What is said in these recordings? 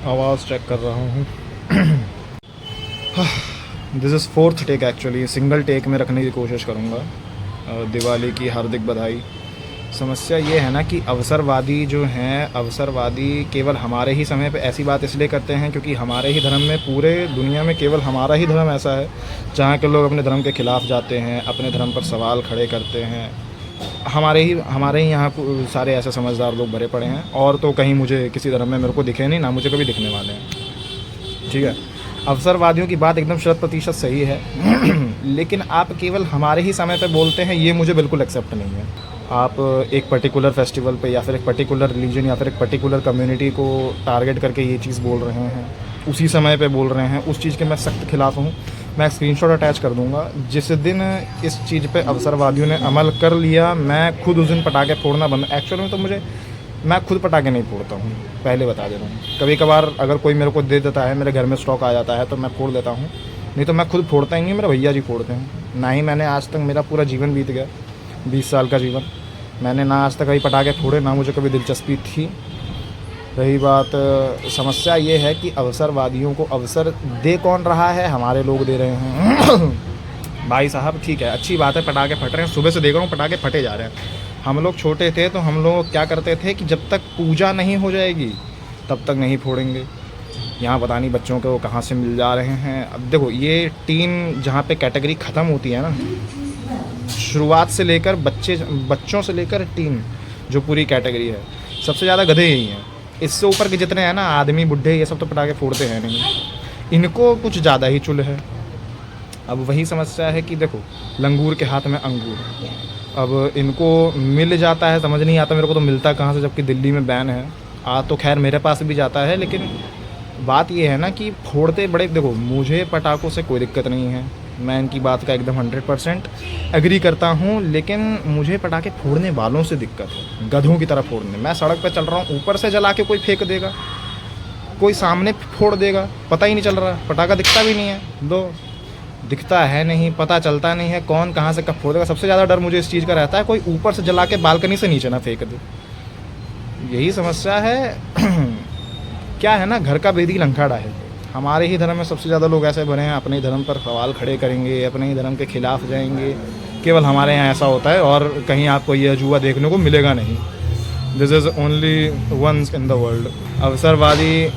आवाज़ चेक कर रहा हूँ। This is fourth take actually, single take में रखने की कोशिश करूँगा। दिवाली की हार्दिक बधाई। समस्या ये है ना कि अवसरवादी जो हैं, अवसरवादी केवल हमारे ही समय पे ऐसी बात इसलिए करते हैं क्योंकि हमारे ही धर्म में, पूरे दुनिया में केवल हमारा ही धर्म ऐसा है जहाँ के लोग अपने धर्म के ख़िलाफ़ जाते हैं, अपने धर्म पर सवाल खड़े करते हैं। हमारे ही यहाँ सारे ऐसे समझदार लोग भरे पड़े हैं, और तो कहीं मुझे किसी धर्म में मेरे को दिखे नहीं, ना मुझे कभी दिखने वाले हैं। ठीक है, अवसरवादियों की बात एकदम 100% सही है। लेकिन आप केवल हमारे ही समय पे बोलते हैं, ये मुझे बिल्कुल एक्सेप्ट नहीं है। आप एक पर्टिकुलर फेस्टिवल पे या फिर एक पर्टिकुलर रिलीजन या फिर एक पर्टिकुलर कम्युनिटी को टारगेट करके ये चीज़ बोल रहे हैं, उसी समय पे बोल रहे हैं, उस चीज़ के मैं सख्त खिलाफ़ हूँ। मैं स्क्रीनशॉट अटैच कर दूंगा। जिस दिन इस चीज़ पे अवसरवादियों ने अमल कर लिया, मैं खुद उस दिन पटाखे फोड़ना बंद। एक्चुअली में तो मैं खुद पटाखे नहीं फोड़ता हूँ, पहले बता दे रहा हूँ। कभी कभार अगर कोई मेरे को दे देता है, मेरे घर में स्टॉक आ जाता है तो मैं फोड़ देता हूँ, नहीं तो मैं खुद फोड़ता ही नहीं, मेरे भैया जी फोड़ते हैं। ना ही मैंने आज तक, मेरा पूरा जीवन बीत गया 20 साल का जीवन, मैंने ना आज तक कभी पटाखे फोड़े, ना मुझे कभी दिलचस्पी थी। रही बात, समस्या ये है कि अवसरवादियों को अवसर दे कौन रहा है? हमारे लोग दे रहे हैं। भाई साहब ठीक है, अच्छी बात है, पटाखे फट रहे हैं, सुबह से देख रहा हूँ पटाखे फटे जा रहे हैं। हम लोग छोटे थे तो हम लोग क्या करते थे कि जब तक पूजा नहीं हो जाएगी तब तक नहीं फोड़ेंगे। यहाँ पता नहीं बच्चों को कहाँ से मिल जा रहे हैं। अब देखो, ये टीन जहाँ पे कैटेगरी ख़त्म होती है ना, शुरुआत से लेकर बच्चों से लेकर टीन, जो पूरी कैटेगरी है, सबसे ज़्यादा गधे यही हैं। इससे ऊपर के जितने हैं ना, आदमी बुढ़े, ये सब तो पटाखे फोड़ते हैं नहीं, इनको कुछ ज़्यादा ही चुल है। अब वही समस्या है कि देखो, लंगूर के हाथ में अंगूर, अब इनको मिल जाता है, समझ नहीं आता मेरे को तो मिलता कहाँ से, जबकि दिल्ली में बैन है। तो खैर मेरे पास भी जाता है, लेकिन बात ये है ना कि फोड़ते बड़े, देखो मुझे पटाखों से कोई दिक्कत नहीं है, मैं इनकी बात का एकदम 100% एग्री करता हूँ, लेकिन मुझे पटाखे फोड़ने वालों से दिक्कत है, गधों की तरह फोड़ने। मैं सड़क पर चल रहा हूँ, ऊपर से जला के कोई फेंक देगा, कोई सामने फोड़ देगा, पता ही नहीं चल रहा, पटाखा दिखता भी नहीं है, दो दिखता है नहीं, पता चलता नहीं है कौन कहाँ से कब फोड़ देगा। सबसे ज़्यादा डर मुझे इस चीज़ का रहता है, कोई ऊपर से जला के बालकनी से नीचे ना फेंक दे। यही समस्या है। क्या है ना, घर का बेदी लंकाड़ा है। हमारे ही धर्म में सबसे ज़्यादा लोग ऐसे बने हैं, अपने ही धर्म पर सवाल खड़े करेंगे, अपने ही धर्म के खिलाफ़ जाएंगे। केवल हमारे यहाँ ऐसा होता है, और कहीं आपको ये अजूबा देखने को मिलेगा नहीं। This is only once in the world. अवसरवादी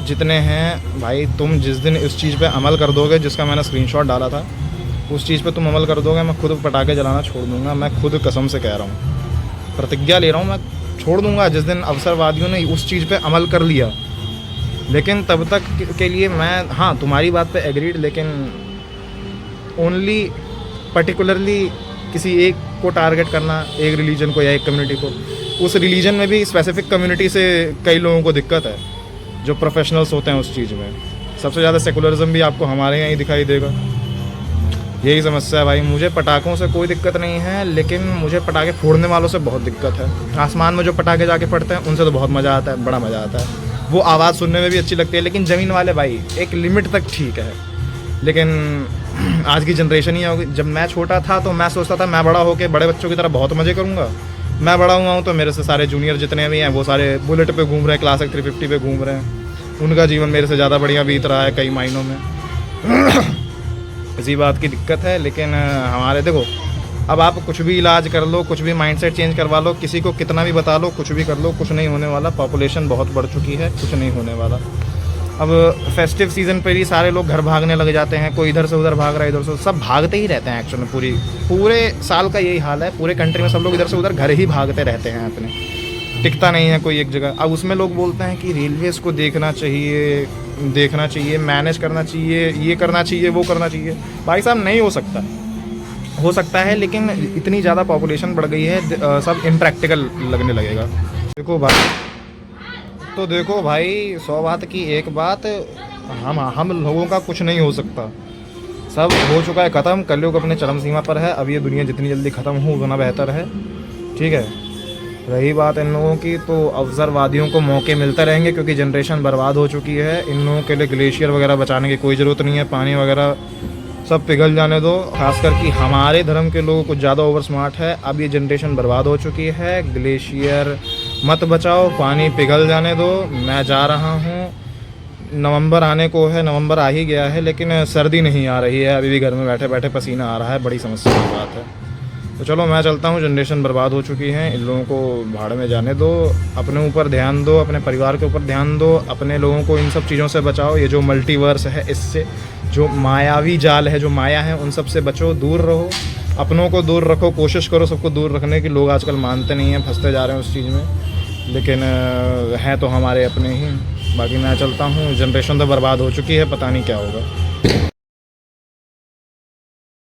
जितने हैं भाई, तुम जिस दिन इस चीज़ पे अमल कर दोगे, जिसका मैंने स्क्रीनशॉट डाला था, उस चीज़ पे तुम अमल कर दोगे, मैं खुद पटाखे जलाना छोड़ दूँगा। मैं खुद कसम से कह रहा हूँ, प्रतिज्ञा ले रहा हूँ, मैं छोड़ दूँगा जिस दिन अवसरवादियों ने उस चीज़ पे अमल कर लिया। लेकिन तब तक के लिए मैं, हाँ तुम्हारी बात पे एग्रीड, लेकिन ओनली पर्टिकुलरली किसी एक को टारगेट करना, एक रिलीजन को या एक कम्युनिटी को, उस रिलीजन में भी स्पेसिफिक कम्युनिटी से कई लोगों को दिक्कत है जो प्रोफेशनल्स होते हैं उस चीज़ में। सबसे ज़्यादा सेकुलरिज्म भी आपको हमारे यहाँ ही दिखाई देगा। यही समस्या है भाई। मुझे पटाखों से कोई दिक्कत नहीं है, लेकिन मुझे पटाखे फोड़ने वालों से बहुत दिक्कत है। आसमान में जो पटाखे जाके फटते हैं उनसे तो बहुत मज़ा आता है, बड़ा मज़ा आता है, वो आवाज़ सुनने में भी अच्छी लगती है। लेकिन ज़मीन वाले भाई एक लिमिट तक ठीक है, लेकिन आज की जनरेशन ही होगी। जब मैं छोटा था तो मैं सोचता था मैं बड़ा होकर बड़े बच्चों की तरह बहुत मज़े करूँगा। मैं बड़ा हुआ हूँ तो मेरे से सारे जूनियर जितने भी हैं वो सारे बुलेट पे घूम रहे हैं, क्लासिक 350 पे घूम रहे हैं। उनका जीवन मेरे से ज़्यादा बढ़िया बीत रहा है कई मायनों में। इसी बात की दिक्कत है। लेकिन हमारे देखो, अब आप कुछ भी इलाज कर लो, कुछ भी माइंडसेट चेंज करवा लो, किसी को कितना भी बता लो, कुछ भी कर लो, कुछ नहीं होने वाला। पॉपुलेशन बहुत बढ़ चुकी है, कुछ नहीं होने वाला। अब फेस्टिव सीज़न पर ही सारे लोग घर भागने लग जाते हैं, कोई इधर से उधर भाग रहा है, इधर से सब भागते ही रहते हैं। एक्चुअली पूरे साल का यही हाल है, पूरे कंट्री में सब लोग इधर से उधर घर ही भागते रहते हैं अपने, टिकता नहीं है कोई एक जगह। अब उसमें लोग बोलते हैं कि रेलवेज़ को देखना चाहिए, मैनेज करना चाहिए, ये करना चाहिए, वो करना चाहिए। भाई साहब नहीं हो सकता है, लेकिन इतनी ज़्यादा पॉपुलेशन बढ़ गई है, सब इम्प्रैक्टिकल लगने लगेगा। देखो भाई 100 बात की एक बात, हम लोगों का कुछ नहीं हो सकता। सब हो चुका है ख़त्म, कलयुग अपने चरम सीमा पर है। अब ये दुनिया जितनी जल्दी ख़त्म हो उतना बेहतर है, ठीक है। रही बात इन लोगों की, तो अवसरवादियों को मौके मिलते रहेंगे, क्योंकि जनरेशन बर्बाद हो चुकी है। इन लोगों के लिए ग्लेशियर वगैरह बचाने की कोई ज़रूरत नहीं है, पानी वगैरह सब पिघल जाने दो। खासकर कि हमारे धर्म के लोगों को ज़्यादा ओवर स्मार्ट है। अब ये जनरेशन बर्बाद हो चुकी है, ग्लेशियर मत बचाओ, पानी पिघल जाने दो। मैं जा रहा हूँ, नवंबर आने को है, नवंबर आ ही गया है लेकिन सर्दी नहीं आ रही है, अभी भी घर में बैठे बैठे पसीना आ रहा है, बड़ी समस्या की बात है। तो चलो मैं चलता हूँ, जनरेशन बर्बाद हो चुकी है, इन लोगों को भाड़ में जाने दो, अपने ऊपर ध्यान दो, अपने परिवार के ऊपर ध्यान दो, अपने लोगों को इन सब चीज़ों से बचाओ। ये जो मल्टीवर्स है, इससे जो मायावी जाल है, जो माया है, उन सब से बचो, दूर रहो, अपनों को दूर रखो, कोशिश करो सबको दूर रखने की। लोग आजकल मानते नहीं हैं, फंसते जा रहे हैं उस चीज़ में, लेकिन हैं तो हमारे अपने ही। बाकी मैं चलता हूँ, जनरेशन तो बर्बाद हो चुकी है, पता नहीं क्या होगा।